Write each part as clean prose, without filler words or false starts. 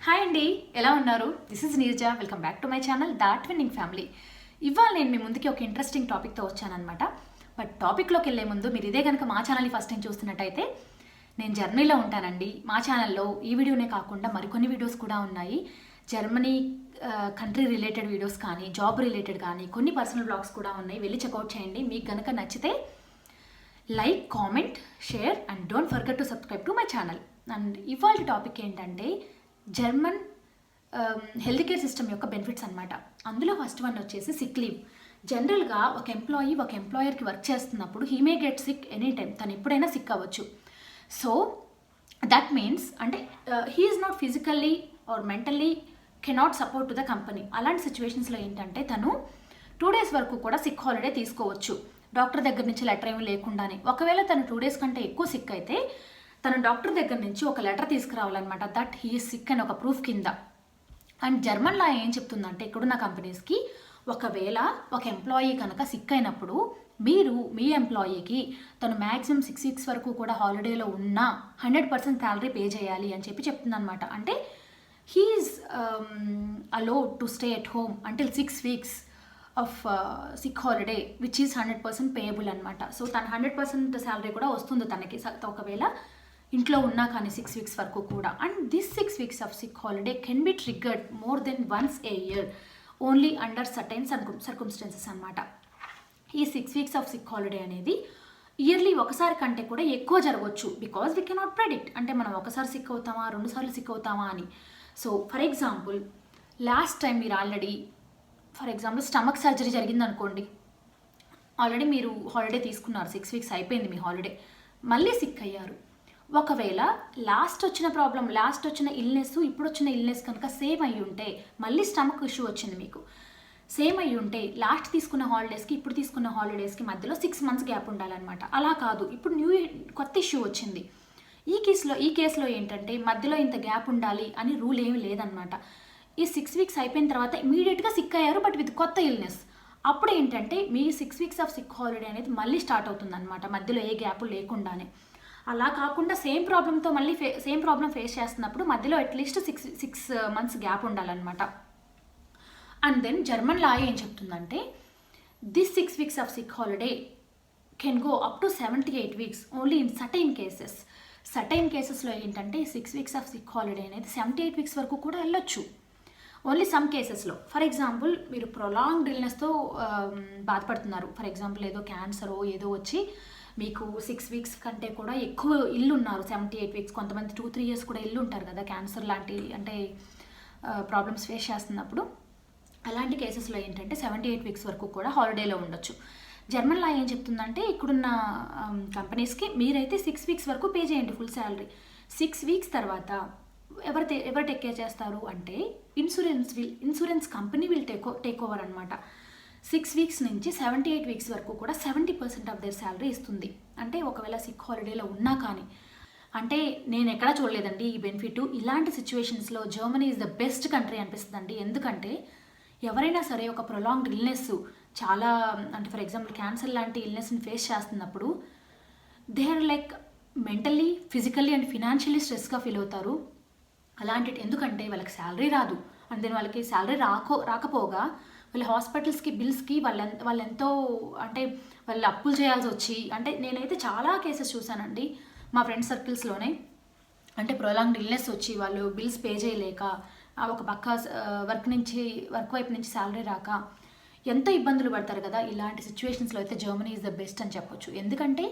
Hi అండి, ఎలా ఉన్నారు? This is Neeraja. Welcome back to my channel that winnowing family. ఇవాళ నేను మీ ముందుకి ఒక ఇంట్రెస్టింగ్ టాపిక్తో వచ్చానమాట. బట్ టాపిక్లోకి వెళ్ళే ముందు మీరు ఇదే కనుక మా ఛానల్ని ఫస్ట్ టైం చూస్తున్నట్టయితే నేను జర్మనీలో ఉంటానండి. మా ఛానల్లో ఈ వీడియోనే కాకుండా మరికొన్ని వీడియోస్ కూడా ఉన్నాయి. జర్మనీ కంట్రీ రిలేటెడ్ వీడియోస్ కానీ, జాబ్ రిలేటెడ్ కానీ, కొన్ని పర్సనల్ బ్లాగ్స్ కూడా ఉన్నాయి. వెళ్ళి చెక్అవుట్ చేయండి. మీకు కనుక నచ్చితే like, comment, share and don't forget to subscribe to my channel. And ఇవాళ టాపిక్ ఏంటంటే జర్మన్ హెల్త్ కేర్ సిస్టమ్ యొక్క బెనిఫిట్స్ అనమాట. అందులో ఫస్ట్ వన్ వచ్చేసి సిక్ లీవ్. జనరల్గా ఒక ఎంప్లాయీ ఒక ఎంప్లాయర్కి వర్క్ చేస్తున్నప్పుడు he may get sick any time. తను ఎప్పుడైనా సిక్ అవ్వచ్చు. సో దట్ మీన్స్ అంటే he is not physically or mentally cannot support to the company. అలాంటి సిచ్యువేషన్స్లో ఏంటంటే తను 2 days వరకు కూడా సిక్ హాలిడే తీసుకోవచ్చు, డాక్టర్ దగ్గర నుంచి లెటర్ ఏమీ లేకుండానే. ఒకవేళ తను 2 days కంటే ఎక్కువ సిక్ అయితే తను డాక్టర్ దగ్గర నుంచి ఒక లెటర్ తీసుకురావాలన్నమాట, దట్ హీ ఈజ్ సిక్ అని ఒక ప్రూఫ్ కింద. అండ్ జర్మన్ లా ఏం చెప్తుందంటే ఇక్కడున్న కంపెనీస్కి ఒకవేళ ఒక ఎంప్లాయీ కనుక సిక్ అయినప్పుడు మీరు మీ ఎంప్లాయీకి తను మ్యాక్సిమం 6 weeks వరకు కూడా హాలిడేలో ఉన్నా 100% శాలరీ పే చేయాలి అని చెప్తుంది అనమాట. అంటే he's allowed to stay at home until 6 weeks of sick holiday which is 100% payable అనమాట. సో తన 100% శాలరీ కూడా వస్తుంది తనకి ఒకవేళ ఇంట్లో ఉన్నా కానీ 6 weeks వరకు కూడా. And this 6 weeks of sick holiday can be triggered more than once a year only under certain circumstances అనమాట. ఈ 6 weeks ఆఫ్ సిక్ హాలిడే అనేది ఇయర్లీ ఒకసారి కంటే కూడా ఎక్కువ జరగవచ్చు. బికాజ్ వీ కెనాట్ ప్రెడిక్ట్, అంటే మనం ఒకసారి సిక్ అవుతామా 2 సార్లు సిక్ అవుతామా అని. So for example last time మీరు already for example stomach surgery జరిగింది అనుకోండి. ఆల్రెడీ మీరు హాలిడే తీసుకున్నారు, 6 weeks అయిపోయింది మీ హాలిడే, మళ్ళీ సిక్ అయ్యారు. ఒకవేళ లాస్ట్ వచ్చిన ఇల్నెస్ ఇప్పుడు వచ్చిన ఇల్నెస్ కనుక సేమ్ అయ్యి ఉంటే, మళ్ళీ స్టమక్ ఇష్యూ వచ్చింది మీకు, సేమ్ అయ్యి ఉంటే లాస్ట్ తీసుకున్న హాలిడేస్కి ఇప్పుడు తీసుకున్న హాలిడేస్కి మధ్యలో 6 months గ్యాప్ ఉండాలన్నమాట. అలా కాదు, ఇప్పుడు కొత్త ఇష్యూ వచ్చింది. ఈ కేసులో ఏంటంటే మధ్యలో ఇంత గ్యాప్ ఉండాలి అని రూల్ ఏమీ లేదనమాట. ఈ 6 weeks అయిపోయిన తర్వాత ఇమీడియట్గా సిక్ అయ్యారు బట్ విత్ కొత్త ఇల్నెస్. అప్పుడు ఏంటంటే మీ 6 weeks ఆఫ్ సిక్ హాలిడే అనేది మళ్ళీ స్టార్ట్ అవుతుంది అనమాట, మధ్యలో ఏ గ్యాప్ లేకుండానే. అలా కాకుండా సేమ్ ప్రాబ్లం ఫేస్ చేస్తున్నప్పుడు మధ్యలో అట్లీస్ట్ 6 months గ్యాప్ ఉండాలన్నమాట. అండ్ దెన్ జర్మన్ లా ఏం చెప్తుందంటే this 6 weeks of sick holiday can go up to 78 weeks only in certain కేసెస్లో ఏంటంటే 6 weeks ఆఫ్ సిక్ హాలిడే అనేది 78 weeks వరకు కూడా వెళ్ళొచ్చు. ఓన్లీ సమ్ కేసెస్లో. ఫర్ ఎగ్జాంపుల్ మీరు ప్రొలాంగ్డ్ ఇల్నెస్తో బాధపడుతున్నారు. ఫర్ ఎగ్జాంపుల్ ఏదో క్యాన్సరో ఏదో వచ్చి మీకు 6 weeks కంటే కూడా ఎక్కువ ఇల్లు ఉన్నారు, 78 weeks. కొంతమంది 2-3 years కూడా ఇల్లు ఉంటారు కదా, క్యాన్సర్ లాంటి అంటే ప్రాబ్లమ్స్ ఫేస్ చేస్తున్నప్పుడు. అలాంటి కేసెస్లో ఏంటంటే 78 weeks వరకు కూడా హాలిడేలో ఉండొచ్చు. జర్మన్ లా ఏం చెప్తుందంటే ఇక్కడున్న కంపెనీస్కి మీరైతే 6 weeks వరకు పే చేయండి ఫుల్ శాలరీ. 6 weeks తర్వాత ఎవరు టేక్ కేర్ చేస్తారు అంటే insurance company will take over అనమాట. 6 weeks నుంచి 78 weeks వరకు కూడా 70% ఆఫ్ దేర్ శాలరీ ఇస్తుంది. అంటే ఒకవేళ సిక్ హాలిడేలో ఉన్నా కానీ, అంటే నేను ఎక్కడా చూడలేదండి ఈ బెనిఫిట్. ఇలాంటి సిచ్యువేషన్స్లో Germany is the best country అనిపిస్తుందండి. ఎందుకంటే ఎవరైనా సరే ఒక ప్రొలాంగ్డ్ ఇల్నెస్ చాలా అంటే ఫర్ ఎగ్జాంపుల్ క్యాన్సర్ లాంటి ఇల్నెస్ని ఫేస్ చేస్తున్నప్పుడు they are like mentally, physically and financially స్ట్రెస్గా ఫీల్ అవుతారు. ఎందుకంటే వాళ్ళకి శాలరీ రాదు. అండ్ దెన్ వాళ్ళకి శాలరీ రాకపోగా వాళ్ళ హాస్పిటల్స్కి బిల్స్కి వాళ్ళు ఎంతో అంటే వాళ్ళు అప్పులు చేయాల్సి వచ్చి, అంటే నేనైతే చాలా కేసెస్ చూశానండి మా ఫ్రెండ్ సర్కిల్స్లోనే. అంటే ప్రొలాంగ్డ్ ఇల్నెస్ వచ్చి వాళ్ళు బిల్స్ పే చేయలేక, ఒక పక్క వర్క్ వైపు నుంచి శాలరీ రాక ఎంతో ఇబ్బందులు పడతారు కదా. ఇలాంటి సిచ్యువేషన్స్లో అయితే జర్మనీ ఈజ్ ద బెస్ట్ అని చెప్పొచ్చు. ఎందుకంటే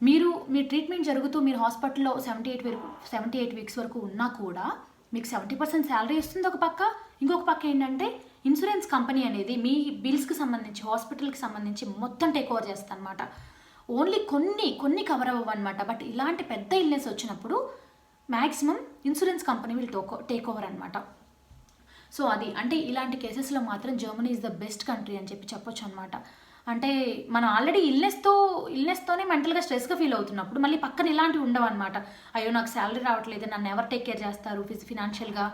మీ ట్రీట్మెంట్ జరుగుతూ మీరు హాస్పిటల్లో 78 weeks వరకు ఉన్నా కూడా మీకు 70% శాలరీ ఇస్తుంది ఒక పక్క. ఇంకొక పక్క ఏంటంటే ఇన్సూరెన్స్ కంపెనీ అనేది మీ బిల్స్కి సంబంధించి, హాస్పిటల్కి సంబంధించి మొత్తం టేక్ ఓవర్ చేస్తుంది అనమాట. ఓన్లీ కొన్ని కవర్ అవ్వనమాట. బట్ ఇలాంటి పెద్ద ఇల్నెస్ వచ్చినప్పుడు maximum insurance company will take over అనమాట. సో అది అంటే ఇలాంటి కేసెస్లో మాత్రం Germany is the best country అని చెప్పొచ్చు అనమాట. అంటే మనం ఆల్రెడీ ఇల్నెస్తోనే మెంటల్గా స్ట్రెస్గా ఫీల్ అవుతున్నప్పుడు మళ్ళీ పక్కన ఇలాంటివి ఉండవు అనమాట. అయ్యో నాకు శాలరీ రావట్లేదు, నన్ను ఎవరు టేక్ కేర్ చేస్తారు, ఫినాన్షియల్గా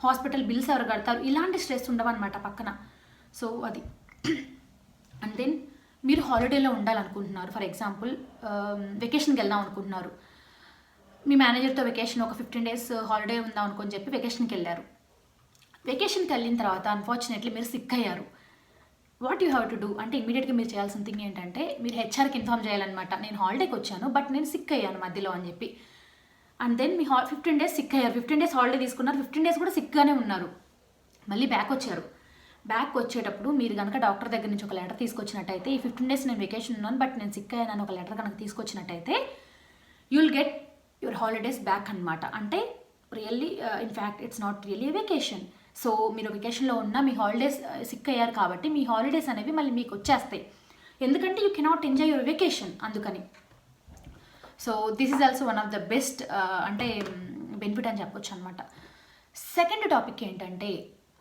హాస్పిటల్ బిల్స్ ఎవరు కడతారు, ఇలాంటి స్ట్రెస్ ఉండవు అనమాట పక్కన. సో అది. అండ్ దెన్ మీరు హాలిడేలో ఉండాలనుకుంటున్నారు, ఫర్ ఎగ్జాంపుల్ వెకేషన్కి వెళ్దాం అనుకుంటున్నారు. మీ మేనేజర్తో వెకేషన్ ఒక 15 days హాలిడే ఉందాం అనుకొని చెప్పి వెకేషన్కి వెళ్ళారు. వెకేషన్కి వెళ్ళిన తర్వాత అన్ఫార్చునేట్లీ మీరు సిక్ అయ్యారు. What you have to do అంటే ఇమీడియట్గా మీరు చేయాల్సిన థింగ్ ఏంటంటే మీరు హెచ్ఆర్కి ఇన్ఫార్మ్ చేయాలన్నమాట. నేను హాలిడేకి వచ్చాను బట్ నేను సిక్ అయ్యాను మధ్యలో అని చెప్పి. అండ్ దెన్ మీ 15 days సిక్ అయ్యారు, 15 days హాలిడే తీసుకున్నారు, 15 days కూడా సిక్గానే ఉన్నారు. మళ్ళీ బ్యాక్ వచ్చారు. బ్యాక్ వచ్చేటప్పుడు మీరు కనుక డాక్టర్ దగ్గర నుంచి ఒక లెటర్ తీసుకొచ్చినట్టయితే, ఈ 15 days నేను వెకేషన్ ఉన్నాను బట్ నేను సిక్ అయ్యాను ఒక లెటర్ కనుక తీసుకొచ్చినట్టయితే you will get your holidays back అనమాట. అంటే really in fact it's not really vacation. So మీరు వెకేషన్లో ఉన్న మీ హాలిడేస్ సిక్ అయ్యారు కాబట్టి మీ హాలిడేస్ అనేవి మళ్ళీ మీకు వచ్చేస్తాయి. ఎందుకంటే you cannot enjoy your vacation అందుకని. So this is also one of the best అంటే బెనిఫిట్ అని చెప్పొచ్చు అనమాట. సెకండ్ టాపిక్ ఏంటంటే,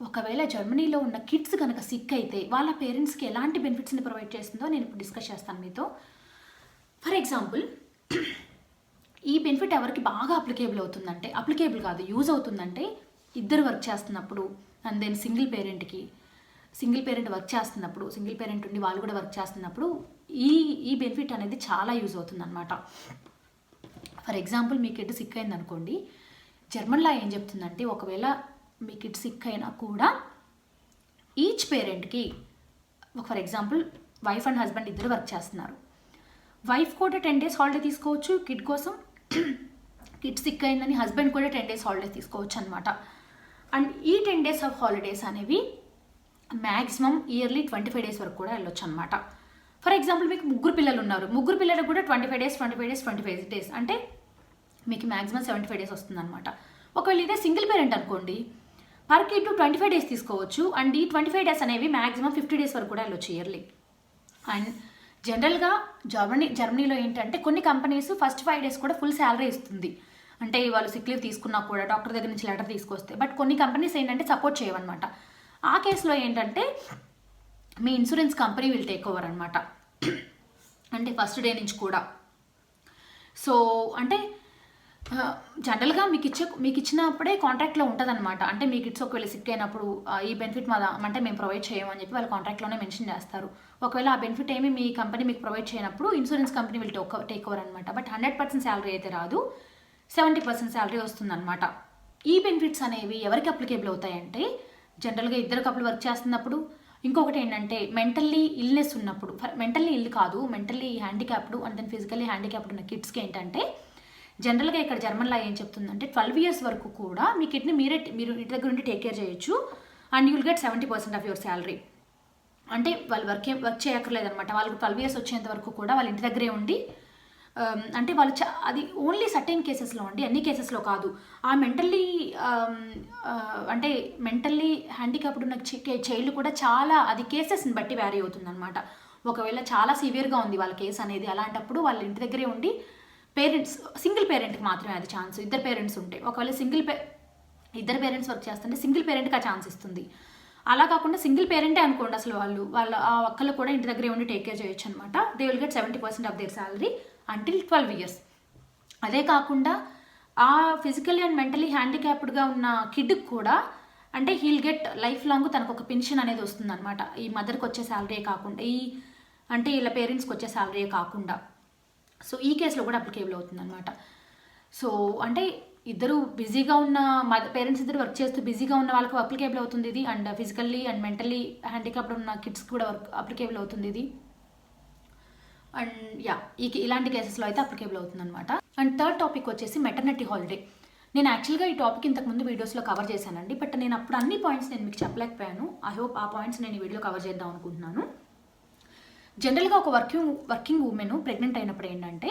ఒకవేళ జర్మనీలో ఉన్న కిడ్స్ కనుక సిక్ అయితే వాళ్ళ పేరెంట్స్కి ఎలాంటి బెనిఫిట్స్ని ప్రొవైడ్ చేస్తుందో నేను ఇప్పుడు డిస్కస్ చేస్తాను మీతో. ఫర్ ఎగ్జాంపుల్, ఈ బెనిఫిట్ ఎవరికి బాగా అప్లికేబుల్ అవుతుందంటే, అప్లికేబుల్ కాదు యూజ్ అవుతుందంటే, ఇద్దరు వర్క్ చేస్తున్నప్పుడు and then single parent work చేస్తున్నప్పుడు, సింగిల్ పేరెంట్ ఉండి వాళ్ళు కూడా వర్క్ చేస్తున్నప్పుడు ఈ బెనిఫిట్ అనేది చాలా యూజ్ అవుతుంది అనమాట. ఫర్ ఎగ్జాంపుల్, మీ కిడ్ సిక్ అయింది అనుకోండి, జర్మన్లో ఏం చెప్తుందంటే, ఒకవేళ మీ కిడ్ సిక్ అయినా కూడా ఈచ్ పేరెంట్కి, for example wife and husband ఇద్దరు వర్క్ చేస్తున్నారు, వైఫ్ కూడా 10 days హాలిడే తీసుకోవచ్చు కిడ్ కోసం, కిడ్ సిక్ అయిందని హస్బెండ్ కూడా 10 days హాలిడేస్ తీసుకోవచ్చు అనమాట. అండ్ ఈ 10 days ఆఫ్ హాలిడేస్ అనేవి మ్యాక్సిమం ఇయర్లీ 25 days వరకు కూడా వెళ్ళొచ్చు అనమాట. ఫర్ ఎగ్జాంపుల్, మీకు ముగ్గురు పిల్లలు ఉన్నారు, ముగ్గురు పిల్లలకు కూడా 25 days అంటే మీకు మ్యాక్సిమం 75 days వస్తుంది అనమాట. ఒకవేళ ఇదే సింగిల్ పేరెంట్ అనుకోండి, పర్ కిడ్ 25 days తీసుకోవచ్చు. అండ్ ఈ 25 days అనేవి మ్యాక్సిమం 50 days వరకు కూడా వెళ్ళొచ్చు ఇయర్లీ. అండ్ జనరల్గా జర్మనీలో ఏంటంటే కొన్ని కంపెనీస్ ఫస్ట్ 5 days కూడా ఫుల్ శాలరీ ఇస్తుంది. అంటే వాళ్ళు సిక్ లీవ్ తీసుకున్నా కూడా డాక్టర్ దగ్గర నుంచి లెటర్ తీసుకొస్తే. బట్ కొన్ని కంపెనీస్ ఏంటంటే సపోర్ట్ చేయవన్నమాట. ఆ కేసులో ఏంటంటే మీ insurance company will take over అనమాట, అంటే ఫస్ట్ డే నుంచి కూడా. సో అంటే జనరల్గా మీకు ఇచ్చినప్పుడే కాంట్రాక్ట్లో ఉంటుంది అనమాట. అంటే మీ కిడ్స్ ఒకవేళ సిక్ అయినప్పుడు ఈ బెనిఫిట్ అంటే మేము ప్రొవైడ్ చేయమని చెప్పి వాళ్ళు కాంట్రాక్ట్లోనే మెన్షన్ చేస్తారు. ఒకవేళ ఆ బెనిఫిట్ ఏమి మీ కంపెనీ మీకు ప్రొవైడ్ చేయనప్పుడు insurance company will take over అనమాట. బట్ 100% శాలరీ అయితే రాదు, 70% శాలరీ వస్తుందన్నమాట. ఈ బెనిఫిట్స్ అనేవి ఎవరికి అప్లికేబుల్ అవుతాయంటే, జనరల్గా ఇద్దరు కపుల్ వర్క్ చేస్తున్నప్పుడు, ఇంకొకటి ఏంటంటే మెంటల్లీ ఇల్నెస్ ఉన్నప్పుడు, మెంటల్లీ ఇల్లు కాదు mentally handicapped and then physically handicapped ఉన్న కిడ్స్కి ఏంటంటే, జనరల్గా ఇక్కడ జర్మన్లో ఏం చెప్తుందంటే 12 years వరకు కూడా మీ కిడ్ని మీరు ఇంటి దగ్గర ఉండి టేక్ కేర్ చేయొచ్చు and you will get 70% of your salary. అంటే వాళ్ళు వర్క్ చేయక్కర్లేదనమాట. వాళ్ళకి 12 years వచ్చేంత వరకు కూడా వాళ్ళ ఇంటి దగ్గరే ఉండి, అంటే వాళ్ళు అది ఓన్లీ సర్టెన్ కేసెస్లో అండి, అన్ని కేసెస్లో కాదు. ఆ మెంటల్లీ హ్యాండిక్యాప్డ్ ఉన్న చైల్డ్ కూడా చాలా, అది కేసెస్ని బట్టి వ్యారీ అవుతుందన్నమాట. ఒకవేళ చాలా సివియర్గా ఉంది వాళ్ళ కేసు అనేది, అలాంటప్పుడు వాళ్ళ ఇంటి దగ్గరే ఉండి సింగిల్ పేరెంట్కి మాత్రమే అది ఛాన్స్. ఇద్దరు పేరెంట్స్ ఉంటే, ఒకవేళ ఇద్దరు పేరెంట్స్ వర్క్ చేస్తుంటే సింగిల్ పేరెంట్కి ఆ ఛాన్స్ ఇస్తుంది. అలా కాకుండా సింగిల్ పేరెంటే అనుకోండి, అసలు వాళ్ళ ఆ ఒక్కళ్ళు కూడా ఇంటి దగ్గరే ఉండి టేక్ కేర్ చేయొచ్చు అనమాట. They will get 70% of their salary until 12 years. అదే కాకుండా ఆ ఫిజికల్లీ అండ్ మెంటలీ హ్యాండిక్యాప్డ్గా ఉన్న కిడ్కి కూడా అంటే హీల్ గెట్ లైఫ్ లాంగ్ తనకు ఒక పెన్షన్ అనేది వస్తుంది అనమాట. ఈ మదర్కి వచ్చే శాలరీ కాకుండా, అంటే వీళ్ళ పేరెంట్స్కి వచ్చే శాలరీ కాకుండా. సో ఈ కేసులో కూడా అప్లికేబుల్ అవుతుంది అనమాట. సో అంటే ఇద్దరు బిజీగా ఉన్న పేరెంట్స్ ఇద్దరు వర్క్ చేస్తూ బిజీగా ఉన్న వాళ్ళకి అప్లికేబుల్ అవుతుంది ఇది. And physically and mentally handicapped ఉన్న కిడ్స్ కూడా అప్లికేబుల్ అవుతుంది ఇది. అండ్ ఇలాంటి కేసెస్లో అయితే అప్లికేబుల్ అవుతుంది అనమాట. అండ్ థర్డ్ టాపిక్ వచ్చేసి మెటర్నిటీ హాలిడే. నేను యాక్చువల్గా ఈ టాపిక్ ఇంతకుముందు వీడియోస్లో కవర్ చేశానండి, బట్ నేను అప్పుడు అన్ని పాయింట్స్ నేను మీకు చెప్పలేకపోయాను. ఐ హోప్ ఆ పాయింట్స్ నేను ఈ వీడియో కవర్ చేద్దాం అనుకుంటున్నాను. జనరల్గా ఒక వర్కింగ్ ఉమెన్ ప్రెగ్నెంట్ అయినప్పుడు ఏంటంటే,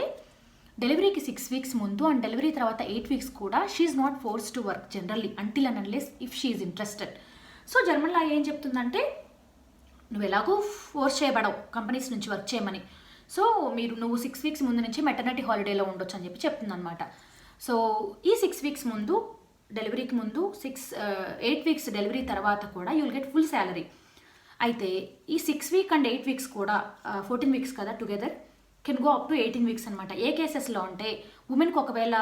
డెలివరీకి 6 weeks ముందు అండ్ డెలివరీ తర్వాత 8 weeks కూడా she is not force to work generally until and unless if she is interested. So జర్మన్లో ఏం చెప్తుందంటే, నువ్వు ఎలాగో ఫోర్స్ చేయబడవు కంపెనీస్ నుంచి వర్క్ చేయమని, సో నువ్వు 6 weeks ముందు నుంచి మెటర్నిటీ హాలిడేలో ఉండొచ్చు అని చెప్పి చెప్తుందన్నమాట. సో ఈ 6 weeks ముందు, డెలివరీకి ముందు 8 weeks డెలివరీ తర్వాత కూడా you will get full salary. అయితే ఈ 6 weeks అండ్ 8 weeks కూడా 14 weeks కదా together, can go up to 18 weeks అనమాట. ఏ కేసెస్లో అంటే, ఉమెన్కి ఒకవేళ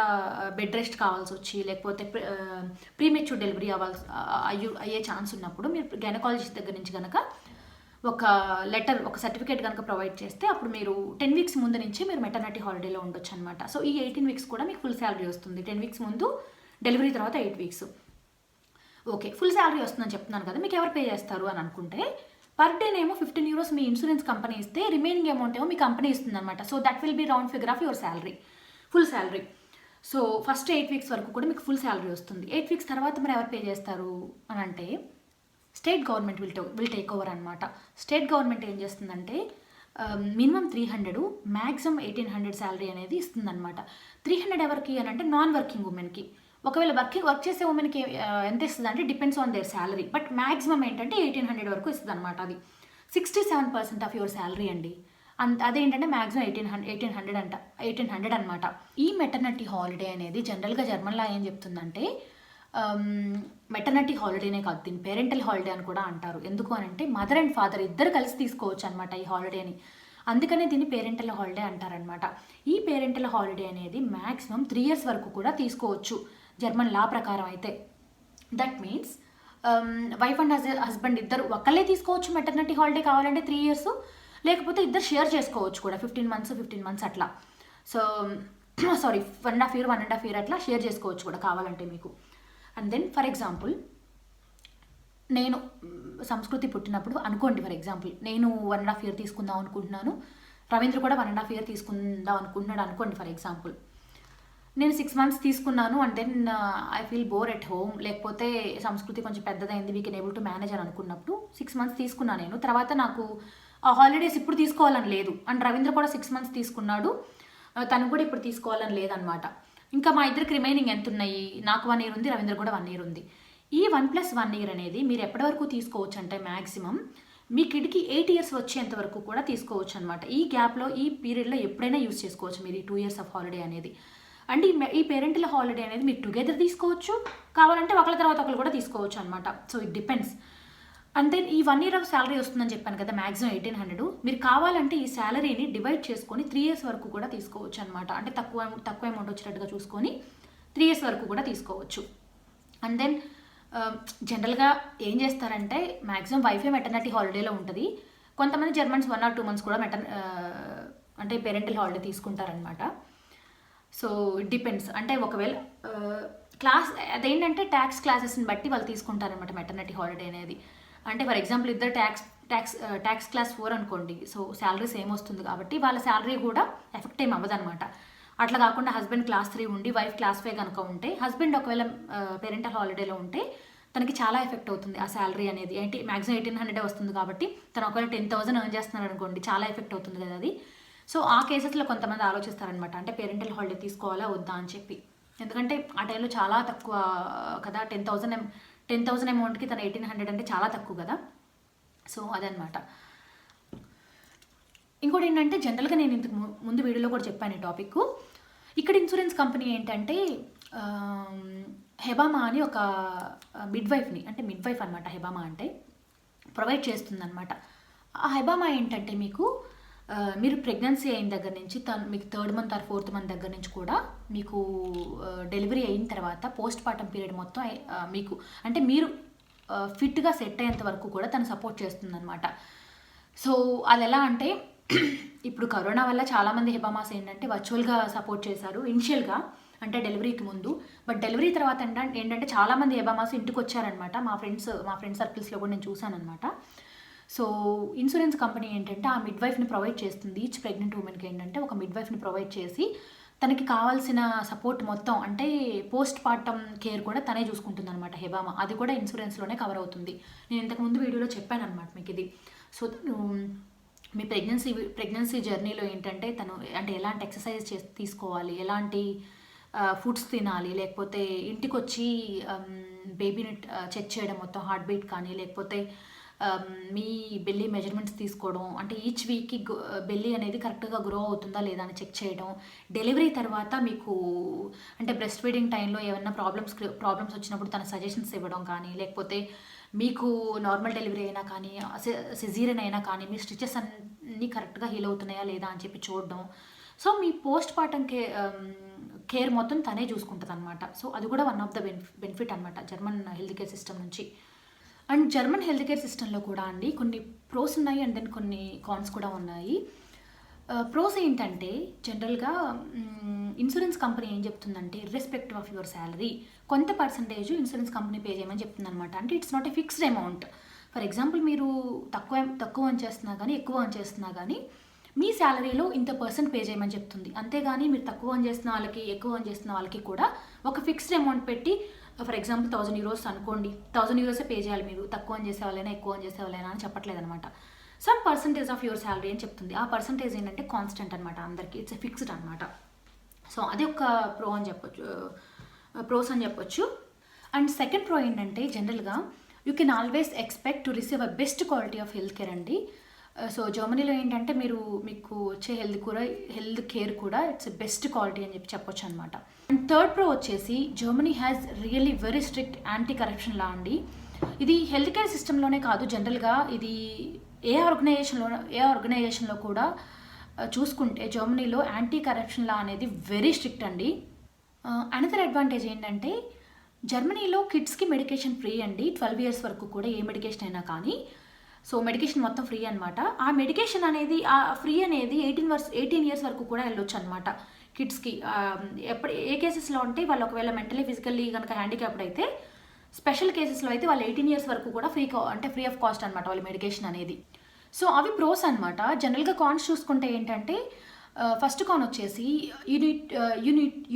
బెడ్ రెస్ట్ కావాల్సి వచ్చి లేకపోతే ప్రీమెచ్యూర్ డెలివరీ అయ్యే ఛాన్స్ ఉన్నప్పుడు మీరు గైనకాలజిస్ట్ దగ్గర నుంచి కనుక ఒక లెటర్, ఒక సర్టిఫికేట్ కనుక ప్రొవైడ్ చేస్తే అప్పుడు మీరు 10 వీక్స్ ముందు నుంచి మీరు మెటర్నిటీ హాలిడేలో ఉండొచ్చు అనమాట. సో ఈ 18 వీక్స్ కూడా మీకు ఫుల్ శాలరీ వస్తుంది. 10 వీక్స్ ముందు, డెలివరీ తర్వాత 8 వీక్స్. ఓకే, ఫుల్ శాలరీ వస్తుందని చెప్తున్నాను కదా, మీకు ఎవరు పే చేస్తారు అని అనుకుంటే పర్ డేనేమో 15 euros మీ ఇన్సూరెన్స్ కంపెనీ ఇస్తే రిమైనింగ్ అమౌంట్ ఏమో మీ కంపెనీ ఇస్తుంది అనమాట. So that will be round figure of your salary, full salary. So first 8 weeks వరకు కూడా మీకు ఫుల్ శాలరీ వస్తుంది. 8 వీక్స్ తర్వాత మరి ఎవరు పే చేస్తారు అని అంటే state government will take over అనమాట. స్టేట్ గవర్నమెంట్ ఏం చేస్తుందంటే మినిమం 300, మ్యాక్సిమం 1800 శాలరీ అనేది ఇస్తుందన్నమాట. 300 ఎవరికి అని అంటే నాన్ వర్కింగ్ ఉమెన్కి. ఒకవేళ వర్క్ చేసే ఉమెన్కి ఎంత ఇస్తుంది అంటే depends on their salary, but maximum ఏంటంటే 1800 వరకు ఇస్తుంది అనమాట. అది 67% ఆఫ్ యువర్ శాలరీ అండి. అదేంటంటే మ్యాక్సిమం 1800 అనమాట. ఈ మెటర్నిటీ హాలిడే అనేది జనరల్గా జర్మన్లో ఏం చెప్తుందంటే మెటర్నిటీ హాలిడేనే కాదు, దీన్ని పేరెంటల్ హాలిడే అని కూడా అంటారు. ఎందుకు అని అంటే మదర్ అండ్ ఫాదర్ ఇద్దరు కలిసి తీసుకోవచ్చు అనమాట ఈ హాలిడేని. అందుకనే దీన్ని పేరెంటల్ హాలిడే అంటారనమాట. ఈ పేరెంటల్ హాలిడే అనేది మ్యాక్సిమం 3 years వరకు కూడా తీసుకోవచ్చు జర్మన్ లా ప్రకారం అయితే. That means wife and husband ఇద్దరు ఒకళ్ళే తీసుకోవచ్చు మెటర్నిటీ హాలిడే కావాలంటే 3 years, లేకపోతే ఇద్దరు షేర్ చేసుకోవచ్చు కూడా 15 months అట్లా. సో సారీ 1.5 year అట్లా షేర్ చేసుకోవచ్చు కూడా కావాలంటే మీకు. అండ్ దెన్ ఫర్ ఎగ్జాంపుల్ నేను సంస్కృతి పుట్టినప్పుడు అనుకోండి, ఫర్ ఎగ్జాంపుల్ నేను 1.5 year తీసుకుందాం అనుకుంటున్నాను, రవీంద్ర కూడా 1.5 year తీసుకుందాం అనుకుంటున్నాడు అనుకోండి ఫర్ ఎగ్జాంపుల్. నేను 6 months తీసుకున్నాను and then I feel bore at home, లేకపోతే సంస్కృతి కొంచెం పెద్దదైంది, we can able to manage అని అనుకున్నప్పుడు 6 months తీసుకున్నాను నేను. తర్వాత నాకు ఆ హాలిడేస్ ఇప్పుడు తీసుకోవాలని లేదు అండ్ రవీంద్ర కూడా 6 months తీసుకున్నాడు, తను కూడా ఇప్పుడు తీసుకోవాలని లేదనమాట. ఇంకా మా ఇద్దరికి రిమైనింగ్ ఎంత ఉన్నాయి, నాకు 1 year ఉంది, రవీంద్ర కూడా 1 year ఉంది. ఈ 1+1 year అనేది మీరు ఎప్పటి వరకు తీసుకోవచ్చు అంటే మ్యాక్సిమం మీ కిడ్కి 8 years వచ్చేంత వరకు కూడా తీసుకోవచ్చు అనమాట. ఈ గ్యాప్లో, ఈ పీరియడ్లో ఎప్పుడైనా యూజ్ చేసుకోవచ్చు మీరు ఈ 2 years ఆఫ్ హాలిడే అనేది. అండ్ ఈ పేరెంటల్ హాలిడే అనేది మీరు టుగెదర్ తీసుకోవచ్చు, కావాలంటే ఒకళ్ళ తర్వాత ఒకళ్ళు కూడా తీసుకోవచ్చు అనమాట. So it depends. And then ఈ 1 year ఆఫ్ శాలరీ వస్తుందని చెప్పాను కదా, మ్యాక్సిమం 1800. మీరు కావాలంటే ఈ శాలరీని డివైడ్ చేసుకొని 3 years వరకు కూడా తీసుకోవచ్చు అనమాట. అంటే తక్కువ అమౌంట్ వచ్చేటట్టుగా చూసుకొని 3 years వరకు కూడా తీసుకోవచ్చు. అండ్ దెన్ జనరల్గా ఏం చేస్తారంటే మ్యాక్సిమం వైఫే మెటర్నిటీ హాలిడేలో ఉంటుంది. కొంతమంది జర్మన్స్ 1 or 2 months కూడా అంటే పేరెంటల్ హాలిడే తీసుకుంటారనమాట. So it depends. అంటే ఒకవేళ క్లాస్ అదేంటంటే ట్యాక్స్ క్లాసెస్ని బట్టి వాళ్ళు తీసుకుంటారనమాట మెటర్నిటీ హాలిడే అనేది. అంటే ఫర్ ఎగ్జాంపుల్ ఇద్దరు ట్యాక్స్ క్లాస్ 4 అనుకోండి, సో శాలరీ సేమ్ వస్తుంది కాబట్టి వాళ్ళ శాలరీ కూడా ఎఫెక్ట్ ఏం అవ్వదు అనమాట. అట్లా కాకుండా హస్బెండ్ క్లాస్ 3 ఉండి వైఫ్ క్లాస్ 5 కనుక ఉంటే, హస్బెండ్ ఒకవేళ పేరెంటల్ హాలిడేలో ఉంటే తనకి చాలా ఎఫెక్ట్ అవుతుంది ఆ శాలరీ అనేది. ఏంటి మ్యాక్సిమం 1800 వస్తుంది కాబట్టి తను ఒకవేళ 10,000 ఎర్న్ చేస్తున్నారు అనుకోండి, చాలా ఎఫెక్ట్ అవుతుంది కదా అది. సో ఆ కేసెస్లో కొంతమంది ఆలోచిస్తారనమాట, అంటే పేరెంటల్ హాలిడే తీసుకోవాలా వద్దా అని చెప్పి. ఎందుకంటే ఆ టైంలో చాలా తక్కువ కదా, 10,000 అమౌంట్కి తను 1800 అంటే చాలా తక్కువ కదా. సో అదనమాట. ఇంకోటి ఏంటంటే జనరల్గా నేను ఇంతకు ముందు వీడియోలో కూడా చెప్పాను ఈ టాపిక్. ఇక్కడ ఇన్సూరెన్స్ కంపెనీ ఏంటంటే హెబామా అని ఒక మిడ్వైఫ్ని, అంటే మిడ్వైఫ్ అనమాట హెబామా అంటే, ప్రొవైడ్ చేస్తుందన్నమాట. ఆ హెబామా ఏంటంటే మీరు ప్రెగ్నెన్సీ అయిన దగ్గర నుంచి మీకు 3rd month or 4th month దగ్గర నుంచి కూడా మీకు డెలివరీ అయిన తర్వాత పోస్ట్ పార్టమ్ పీరియడ్ మొత్తం మీకు అంటే మీరు ఫిట్గా సెట్ అయ్యేంత వరకు కూడా తను సపోర్ట్ చేస్తుందన్నమాట. సో అది ఎలా అంటే ఇప్పుడు కరోనా వల్ల చాలామంది హెబామాస్ ఏంటంటే వర్చువల్గా సపోర్ట్ చేశారు ఇనిషియల్గా, అంటే డెలివరీకి ముందు. బట్ డెలివరీ తర్వాత ఏంటంటే చాలామంది హెబామాస్ ఇంటికి వచ్చారనమాట. మా ఫ్రెండ్ సర్కిల్స్లో కూడా నేను చూశాను అనమాట. సో ఇన్సూరెన్స్ కంపెనీ ఏంటంటే ఆ మిడ్వైఫ్ని ప్రొవైడ్ చేస్తుంది. ఈచ్ ప్రెగ్నెంట్ ఉమెన్కి ఏంటంటే ఒక మిడ్వైఫ్ని ప్రొవైడ్ చేసి తనకి కావాల్సిన సపోర్ట్ మొత్తం, అంటే పోస్ట్ పార్టమ్ కేర్ కూడా తనే చూసుకుంటుంది అనమాట హెబామా. అది కూడా ఇన్సూరెన్స్లోనే కవర్ అవుతుంది. నేను ఇంతకుముందు వీడియోలో చెప్పాను అనమాట మీకు ఇది. సో మీ ప్రెగ్నెన్సీ జర్నీలో ఏంటంటే తను అంటే ఎలాంటి ఎక్సర్సైజ్ తీసుకోవాలి, ఎలాంటి ఫుడ్స్ తినాలి, లేకపోతే ఇంటికి వచ్చి బేబీని చెక్ చేయడం మొత్తం హార్ట్ బీట్ కానీ, లేకపోతే మీ బెల్లీ మెజర్మెంట్స్ తీసుకోవడం, అంటే ఈచ్ వీక్కి బెల్లీ అనేది కరెక్ట్గా గ్రో అవుతుందా లేదా అని చెక్ చేయడం. డెలివరీ తర్వాత మీకు అంటే బ్రెస్ట్ ఫీడింగ్ టైంలో ఏమైనా ప్రాబ్లమ్స్ వచ్చినప్పుడు తన సజెషన్స్ ఇవ్వడం కానీ, లేకపోతే మీకు నార్మల్ డెలివరీ అయినా కానీ సిజీరియన్ అయినా కానీ మీ స్టిచెస్ అన్నీ కరెక్ట్గా హీల్ అవుతున్నాయా లేదా అని చెప్పి చూడడం. సో మీ పోస్ట్ పార్టమ్ కేర్ మొత్తం తనే చూసుకుంటుంది అనమాట. సో అది కూడా వన్ ఆఫ్ ద బెనిఫిట్ అనమాట జర్మన్ హెల్త్ కేర్ సిస్టమ్ నుంచి. అండ్ జర్మన్ హెల్త్ కేర్ సిస్టంలో కూడా అండి కొన్ని ప్రోస్ ఉన్నాయి అండ్ దెన్ కొన్ని కాన్స్ కూడా ఉన్నాయి. ప్రోస్ ఏంటంటే జనరల్గా ఇన్సూరెన్స్ కంపెనీ ఏం చెప్తుందంటే ఇర్రెస్పెక్టివ్ ఆఫ్ యువర్ శాలరీ కొంత పర్సంటేజ్ ఇన్సూరెన్స్ కంపెనీ పే చేయమని చెప్తుంది అనమాట. అంటే it's not a fixed amount. For example మీరు తక్కువ అని చేస్తున్నా కానీ ఎక్కువ అని చేస్తున్నా కానీ మీ శాలరీలో ఇంత పర్సెంట్ పే చేయమని చెప్తుంది. అంతేగాని మీరు తక్కువ అని చేస్తున్న వాళ్ళకి ఎక్కువ అని చేస్తున్న వాళ్ళకి కూడా ఒక ఫిక్స్డ్ అమౌంట్ పెట్టి ఫర్ ఎగ్జాంపుల్ 1000 euros అనుకోండి, 1000 euros పే చేయాలి మీరు, తక్కువ అని చేసే వాళ్ళైనా ఎక్కువ అని చేసే వాళ్ళైనా అని చెప్పట్లేదు అనమాట. Some percentage of your salary అని చెప్తుంది. ఆ పర్సంటేజ్ ఏంటంటే కాన్స్టెంట్ అనమాట, అందరికీ ఇట్స్ ఫిక్స్డ్ అనమాట. సో అది ఒక ప్రోస్ అని చెప్పొచ్చు. అండ్ సెకండ్ ప్రో ఏంటంటే జనరల్గా you can always expect to receive a best quality of health care అండి. సో జర్మనీలో ఏంటంటే మీకు వచ్చే హెల్త్ కేర్ కూడా ఇట్స్ బెస్ట్ క్వాలిటీ అని చెప్పొచ్చు అనమాట. అండ్ థర్డ్ ప్రో వచ్చేసి Germany has really very strict anti corruption law అండి. ఇది హెల్త్ కేర్ సిస్టంలోనే కాదు, జనరల్గా ఇది ఏ ఆర్గనైజేషన్లో కూడా చూసుకుంటే జర్మనీలో యాంటీ కరప్షన్ లా అనేది వెరీ స్ట్రిక్ట్ అండి. అనదర్ అడ్వాంటేజ్ ఏంటంటే జర్మనీలో కిడ్స్కి మెడికేషన్ ఫ్రీ అండి. 12 years వరకు కూడా ఏ మెడికేషన్ అయినా కానీ. సో మెడికేషన్ మొత్తం ఫ్రీ అనమాట. ఆ మెడికేషన్ అనేది ఆ ఫ్రీ అనేది 18 years వరకు కూడా వెళ్ళొచ్చు అనమాట కిడ్స్కి. ఏ కేసెస్లో అంటే వాళ్ళు ఒకవేళ మెంటలీ ఫిజికల్లీ కనుక హ్యాండిక్యాప్డ్ అయితే, స్పెషల్ కేసెస్లో అయితే వాళ్ళు 18 years వరకు కూడా ఫ్రీ ఆఫ్ కాస్ట్ అనమాట వాళ్ళ మెడికేషన్ అనేది. సో అవి ప్రోస్ అనమాట. జనరల్గా కాన్స్ చూసుకుంటే ఏంటంటే ఫస్ట్ కాన్ వచ్చేసి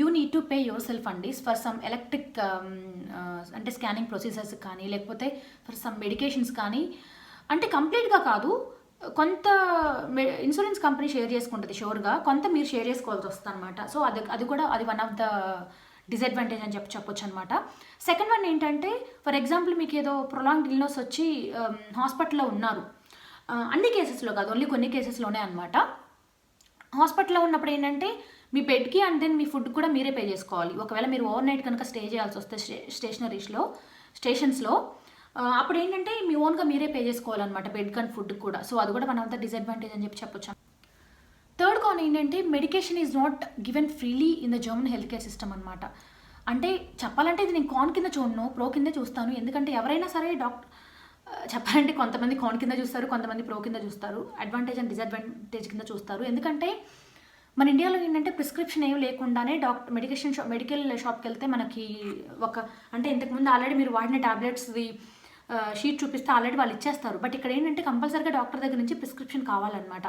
you need to pay your self అండి ఫర్ సమ్ ఎలక్ట్రిక్ అంటే స్కానింగ్ ప్రొసీజర్స్ కానీ లేకపోతే ఫర్ సమ్ మెడికేషన్స్ కానీ. అంటే కంప్లీట్గా కాదు, కొంత ఇన్సూరెన్స్ కంపెనీ షేర్ చేసుకుంటుంది షూర్గా, కొంత మీరు షేర్ చేసుకోవాల్సి వస్తుంది అనమాట. సో అది వన్ ఆఫ్ ద డిసడ్వాంటేజ్ అని చెప్పొచ్చు అనమాట. సెకండ్ వన్ ఏంటంటే ఫర్ ఎగ్జాంపుల్ మీకు ఏదో ప్రొలాంగ్డ్ ఇల్నెస్ వచ్చి హాస్పిటల్లో ఉన్నారు, అన్ని కేసెస్లో కాదు, ఓన్లీ కొన్ని కేసెస్లోనే అనమాట. హాస్పిటల్లో ఉన్నప్పుడు ఏంటంటే మీ బెడ్కి అండ్ దెన్ మీ ఫుడ్ కూడా మీరే పే చేసుకోవాలి. ఒకవేళ మీరు ఓవర్ నైట్ కనుక స్టే చేయాల్సి వస్తే స్టేషన్స్లో అప్పుడు ఏంటంటే మీ ఓన్గా మీరే పే చేసుకోవాలన్నమాట బెడ్ అండ్ ఫుడ్ కూడా. సో అది కూడా వన్ ఆఫ్ ద డిసడ్వాంటేజ్ అని చెప్పొచ్చు. థర్డ్ కాన్ ఏంటంటే medication is not given freely in the German health care system అనమాట. అంటే చెప్పాలంటే ఇది నేను కాన్ కింద చూడను, ప్రో కింద చూస్తాను. ఎందుకంటే ఎవరైనా సరే చెప్పాలంటే కొంతమంది కాన్ కింద చూస్తారు, కొంతమంది ప్రో కింద చూస్తారు, అడ్వాంటేజ్ అండ్ డిసడ్వాంటేజ్ కింద చూస్తారు. ఎందుకంటే మన ఇండియాలో ఏంటంటే ప్రిస్క్రిప్షన్ ఏమి లేకుండానే మెడికల్ షాప్కి వెళ్తే మనకి అంటే ఇంతకుముందు ఆల్రెడీ మీరు వాడిన టాబ్లెట్స్ది షీట్ చూపిస్తే ఆల్రెడీ వాళ్ళు ఇచ్చేస్తారు. బట్ ఇక్కడ ఏంటంటే కంపల్సరీగా డాక్టర్ దగ్గర నుంచి ప్రిస్క్రిప్షన్ కావాలన్నమాట.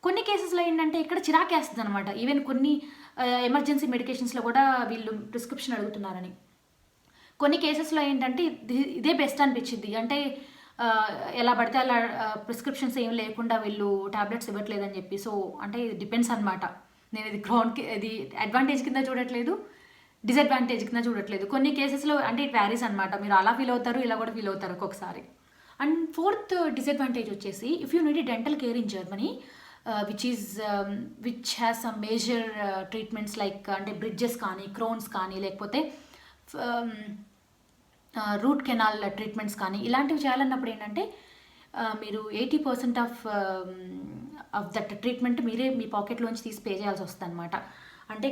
కొన్ని కేసెస్లో ఏంటంటే ఇక్కడ చిరాకేస్తుంది అనమాట. ఈవెన్ కొన్ని ఎమర్జెన్సీ మెడికేషన్స్లో కూడా వీళ్ళు ప్రిస్క్రిప్షన్ అడుగుతున్నారని. కొన్ని కేసెస్లో ఏంటంటే ఇదే బెస్ట్ అనిపించింది. అంటే ఎలా పడితే అలా ప్రిస్క్రిప్షన్స్ ఏం లేకుండా వీళ్ళు టాబ్లెట్స్ ఇవ్వట్లేదని చెప్పి. సో అంటే ఇది డిపెండ్స్ అనమాట. నేను ఇది అడ్వాంటేజ్ కింద చూడట్లేదు, డిసడ్వాంటేజ్ కింద చూడట్లేదు. కొన్ని కేసెస్లో అంటే ఇట్ వ్యారీస్ అనమాట. మీరు అలా ఫీల్ అవుతారు, ఇలా కూడా ఫీల్ అవుతారు ఒక్కొక్కసారి. అండ్ ఫోర్త్ డిసడ్వాంటేజ్ వచ్చేసి if you need dental care in Germany which has some major treatments like అంటే బ్రిడ్జెస్ కానీ, క్రోన్స్ కానీ, లేకపోతే రూట్ కెనాల్ ట్రీట్మెంట్స్ కానీ ఇలాంటివి చేయాలన్నప్పుడు ఏంటంటే మీరు 80% ఆఫ్ దట్ ట్రీట్మెంట్ మీరే మీ పాకెట్లోంచి తీసి పే చేయాల్సి వస్తుంది అనమాట. అంటే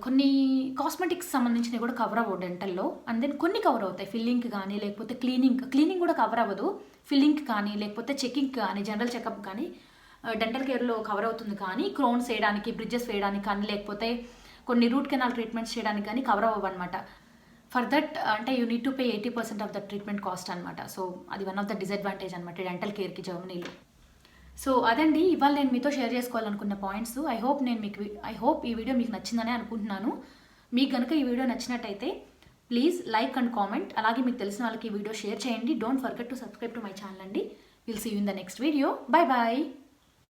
కొన్ని కాస్మెటిక్స్ సంబంధించినవి కూడా కవర్ అవ్వవు డెంటల్లో, అండ్ దెన్ కొన్ని కవర్ అవుతాయి. ఫిల్లింగ్ కానీ లేకపోతే క్లీనింగ్ కూడా కవర్ అవ్వదు. ఫిల్లింగ్ కానీ లేకపోతే చెకింగ్ కానీ జనరల్ చెకప్ కానీ డెంటల్ కేర్లో కవర్ అవుతుంది. కానీ క్రోన్స్ వేయడానికి, బ్రిడ్జెస్ వేయడానికి కానీ లేకపోతే కొన్ని రూట్ కెనాల్ ట్రీట్మెంట్స్ చేయడానికి కానీ కవర్ అవ్వవు అనమాట. ఫర్ దట్ అంటే you need to pay 80% of the treatment cost అనమాట. సో అది వన్ ఆఫ్ ద డిసడ్వాంటేజ్ అనమాట డెంటల్ కేర్కి జర్మనీలో. సో అదండి ఇవాళ నేను మీతో షేర్ చేసుకోవాలనుకున్న పాయింట్స్. ఐ హోప్ ఈ వీడియో మీకు నచ్చిందనే అనుకుంటున్నాను. మీకు కనుక ఈ వీడియో నచ్చినట్టయితే ప్లీజ్ లైక్ అండ్ కామెంట్, అలాగే మీకు తెలిసిన వాళ్ళకి ఈ వీడియో షేర్ చేయండి. Don't forget to subscribe to my channel అండి. Will see you in the next video. Bye bye.